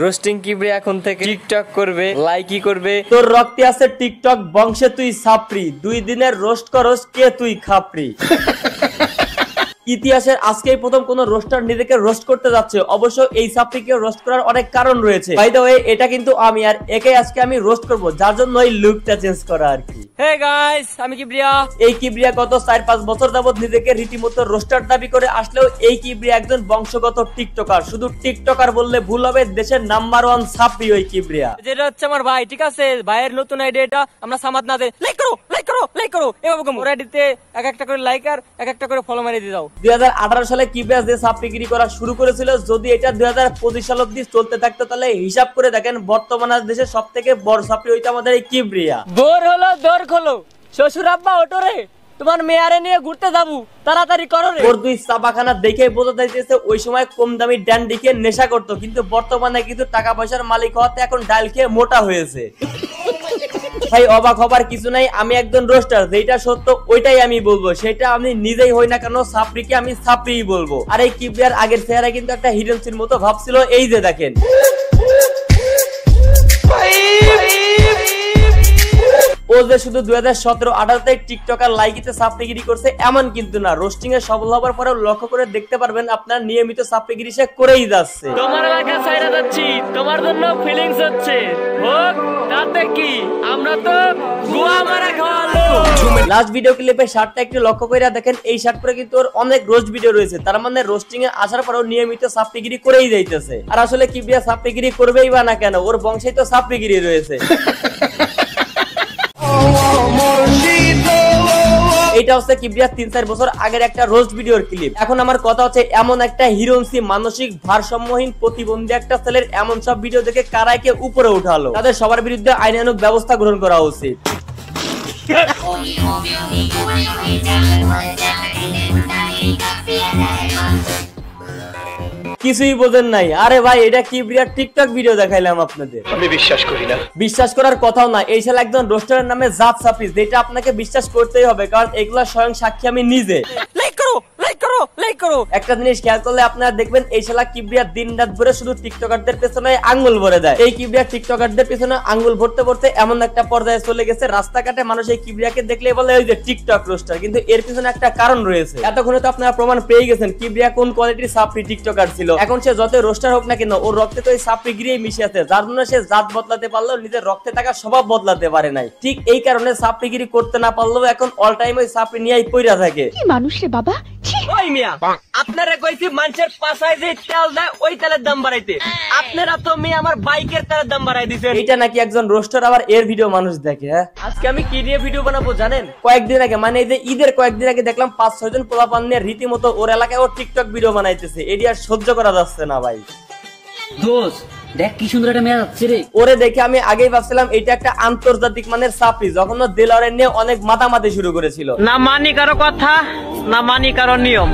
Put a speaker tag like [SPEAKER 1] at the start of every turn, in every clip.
[SPEAKER 1] Roasting Kibria এখন থেকে TikTok করবে, লাইকই করবে।
[SPEAKER 2] তোর রক্তে আছে টিকটক বংশে, তুই সাপরি। 2 দিনের রোস্ট করস কে তুই খাপরি। ইতিহাসের আজকেই প্রথম কোন রোস্টার নিজেকে রোস্ট করতে যাচ্ছে। অবশ্য এই সাপরিকে রোস্ট করার অনেক কারণ রয়েছে। বাই দ্য ওয়ে, এটা কিন্তু আমি আর একে আজকে আমি রোস্ট করব, যার জন্য এই লুকটা চেঞ্জ করা আর কি।
[SPEAKER 1] হে গাইস, আমি কিবরিয়া।
[SPEAKER 2] এই কিবরিয়া গত 4-5 বছর যাবত নিজেকে রীতিমতো রোস্টার দাবি করে আসলেও এই কিবরিয়া একজন বংশগত টিকটকার। শুধু টিকটকার বললে ভুল হবে, দেশের নাম্বার 1 সাপরি ওই কিবরিয়া।
[SPEAKER 1] যেটা হচ্ছে আমার ভাই, ঠিক আছে? ভাইয়ের নতুন আইডিয়াটা আমরা সামাদ না দে লাইক করো, লাইক করো, লাইক করো। এভাবে কম ওরা দিতে এক একটা করে লাইক আর এক একটা করে ফলো মারি দিয়ে দাও।
[SPEAKER 2] 2018 সালে কিবরিয়া যে সাপরিগিরি করা শুরু করেছিল, যদি এটা 2025 সাল অবধি চলতে থাকতো তাহলে হিসাব করে দেখেন বর্তমানে দেশের সবথেকে বড় সাপরি হইতো আমাদের এই কিবরিয়া।
[SPEAKER 1] বোর হলো, দৌড় খোলো। শ্বশুর আব্বা ওটো রে, তোমার মেয়ারে নিয়ে ঘুরতে যাবো, তাড়াতাড়ি করো রে।
[SPEAKER 2] ওর 2 চাপাখানা দেখে বোঝা যাইতেছে ওই সময় কম দামি ড্যান্ডি খেয়ে নেশা করতো, কিন্তু বর্তমানে কিন্তু টাকা পয়সার মালিক হওয়াতে এখন ডাল খেয়ে মোটা হয়েছে। ভাই অবাক হবার কিছু নাই, আমি একজন রোস্টার, যেটা সত্য ওইটাই আমি বলবো। সেটা আমি নিজেই হই না কেন, সাপরিকে আমি সাপরিই বলবো। আর এই কিবরিয়ার আগের চেহারা কিন্তু একটা হিরোইনের মতো ভাবছিল, এই যে দেখেন। ও যে শুধু 2017-18 টিকটকার লাইকিতে সাপরিগিরি করছে এমন কিন্তু না। রোস্টিং এ সফল হবার পরেও লক্ষ্য করে দেখতে পারবেন আপনার নিয়মিত সাপরিগিরি সে করেই যাচ্ছে।
[SPEAKER 1] তোমার এলাকা ছাইরা যাচ্ছি, তোমার জন্য ফিলিংস হচ্ছে হোক, তাতে কি? আমরা তো গোয়া মারা খাওয়ালো।
[SPEAKER 2] লাস্ট ভিডিও ক্লিপে শার্টটা একটু লক্ষ্য করে দেখেন, এই শার্ট পরে কিন্তু ওর অনেক রোস্ট ভিডিও রয়েছে। তার মানে রোস্টিং এ আসার পরেও নিয়মিত সাপরিগিরি করেই যাইতেছে। আর আসলে কিবরিয়া সাপরিগিরি করবেই বা না কেন, ওর বংশেই তো সাপরিগিরি রয়েছে। এটা হচ্ছে কিবরিয়া 3-4 বছর আগের একটা রোস্ট ভিডিওর ক্লিপ। এখন আমার কথা হচ্ছে, এমন একটা হিরোইনসি মানসিক ভারসাম্যহীন প্রতিবন্ধী একটা ছেলের এমন সব ভিডিও দেখে কারাইকে উপরে উঠালো। তাদের সবার বিরুদ্ধে আইনানুগ ব্যবস্থা গ্রহণ করা উচিত। কিছুই বোঝেন নাই? আরে ভাই, এটা কিবরিয়া টিকটক ভিডিও দেখাইলাম আপনাদের,
[SPEAKER 3] আমি বিশ্বাস করি না।
[SPEAKER 2] বিশ্বাস করার কথাও না। এই শালা একজন রোস্টারের নামে জাত সাপি, যেটা আপনাকে বিশ্বাস করতেই হবে, কারণ এগুলা স্বয়ং সাক্ষী আমি নিজে।
[SPEAKER 1] লাইক করো, লাইক করো, লাইক করো।
[SPEAKER 2] একটা জিনিস খেয়াল করলে আপনারা দেখবেন, এই শালা কিবরিয়া দিন রাত ভরে শুধু টিকটকারদের পেছনে আঙ্গুল ভরে দেয়। এই কিবরিয়া টিকটকারদের পেছনে আঙ্গুল ভরতে ভরতে এমন একটা পর্যায়ে চলে গেছে, রাস্তাঘাটে মানুষ এই কিবরিয়াকে দেখলে বলে ওই যে টিকটক রোস্টার। কিন্তু এর পিছনে একটা কারণ রয়েছে। এতক্ষণে তো আপনারা প্রমাণ পেয়ে গেছেন কিবরিয়া কোন কোয়ালিটির সাপরি টিকটকার ছিল। এখন সে যত রোস্টার হোক না কেন, ওর রক্তে তো এই সাপরিগিরি মিশে আছে, যার জন্য সে জাত বদলাতে পারলেও নিজের রক্তে থাকা স্বভাব বদলাতে পারে নাই। ঠিক এই কারণে সাপরিগিরি করতে না পারলেও এখন অল টাইম ওই সাপরি নিয়েই পইরা থাকে।
[SPEAKER 4] কি মানুষ রে বাবা।
[SPEAKER 2] ওই মিয়া, আপনারা কইছি মানুষের পাছায় যে তেল দেয় ওই তেলের দাম বাড়াইতে, আপনারা তো মেয়ে আমার বাইকের তেলের দাম বাড়াই দিছেন। এটা নাকি একজন রোস্টার, আবার এর ভিডিও মানুষ দেখে। আজকে আমি কি নিয়ে ভিডিও বানাবো জানেন? কয়েকদিন আগে, মানে এই যে ঈদের কয়েকদিন আগে দেখলাম 5-6 জন পোলাপান নিয়ে রীতিমতো ওর এলাকায় ও টিকটক ভিডিও বানাইতেছে। এটি আর সহ্য করা যাচ্ছে না ভাই।
[SPEAKER 5] দোস্ত দেখ কি সুন্দর একটা মেয়ে যাচ্ছে রে।
[SPEAKER 2] ওরে দেখে আমি আগেই ভাবছিলাম এটা একটা আন্তর্জাতিক মানের সাপরি, যখন ও দেলোয়ারের নিয়ে অনেক মাতামাতি শুরু করেছিল।
[SPEAKER 1] না মানি কারো কথা, না মানি কারো নিয়ম।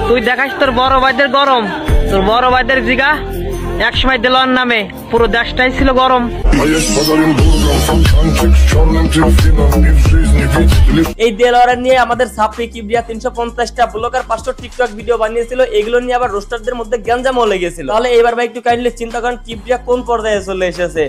[SPEAKER 1] তুই দেখাস তোর বড় ভাইদের গরম, তোর বড় ভাইদের জিগা। এক সময় দেলোয়ার নামে পুরো দেশটাই ছিল গরম।
[SPEAKER 2] এই দেলোয়ারের নিয়ে আমাদের সাপরি কিবরিয়া 350টা ব্লগ আর 500 টিকটক ভিডিও বানিয়েছিল। এগুলো নিয়ে আবার রোস্টারদের মধ্যে গ্যাঞ্জামও লেগেছিল। তাহলে এবার ভাই একটু কাইন্ডলি চিন্তা করেন কিবরিয়া কোন পর্যায়ে চলে এসেছে।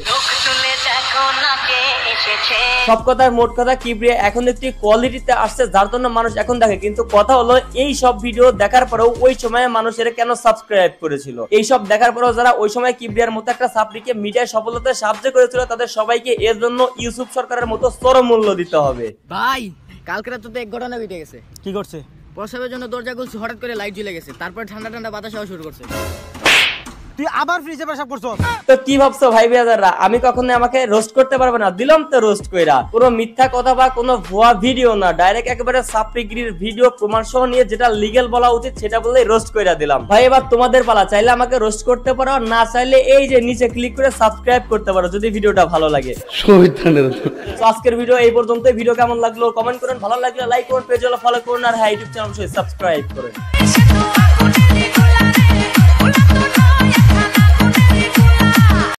[SPEAKER 2] সব কথার মোট কথা, কিবরিয়া এখন একটি কোয়ালিটিতে আসছে, যার জন্য মানুষ এখন দেখে। কিন্তু কথা হলো, এই সব ভিডিও দেখার পরেও ওই সময় মানুষের কেন সাবস্ক্রাইব করেছিল? এই সব দেখার পরেও যারা ওই সময় কিবরিয়ার মতো একটা সাপরিকে মিডিয়ায় সফলতায় সাহায্য করেছিল, তাদের সবাইকে এর জন্য ইউসুফ সরকারের মতো চরম মূল্য দিতে হবে।
[SPEAKER 5] ভাই কালকে রাতে তো এক ঘটনা ঘটে গেছে।
[SPEAKER 2] কি করছে?
[SPEAKER 5] প্রসাবের জন্য দরজা খুলছি, হঠাৎ করে লাইট জ্বলে গেছে। তারপর ঠান্ডা ঠান্ডা বাতাস হওয়া শুরু করছে।
[SPEAKER 6] তুই আবার ফ্রিজে পেশাব করছস?
[SPEAKER 2] তো কি ভাবছো ভাই বিয়াদাররা, আমি কখনো আমাকে রোস্ট করতে পারবে না? দিলাম তো রোস্ট কইরা। কোনো মিথ্যা কথা বা কোনো ভুয়া ভিডিও না, ডাইরেক্ট একেবারে সাপরিগিরির ভিডিও প্রমাণ সহ নিয়ে যেটা লিগ্যাল বলা উচিত সেটা বলেই রোস্ট কইরা দিলাম। ভাই এবার তোমাদের পালা, চাইলে আমাকে রোস্ট করতে পারো, না চাইলে এই যে নিচে ক্লিক করে সাবস্ক্রাইব করতে পারো যদি ভিডিওটা ভালো লাগে। তো আজকের ভিডিও এই পর্যন্তই। ভিডিও কেমন লাগলো কমেন্ট করুন, ভালো লাগলে লাইক করুন, পেজ হলো ফলো করুন, আর হ্যাঁ ইউটিউব চ্যানেল সাবস্ক্রাইব করুন।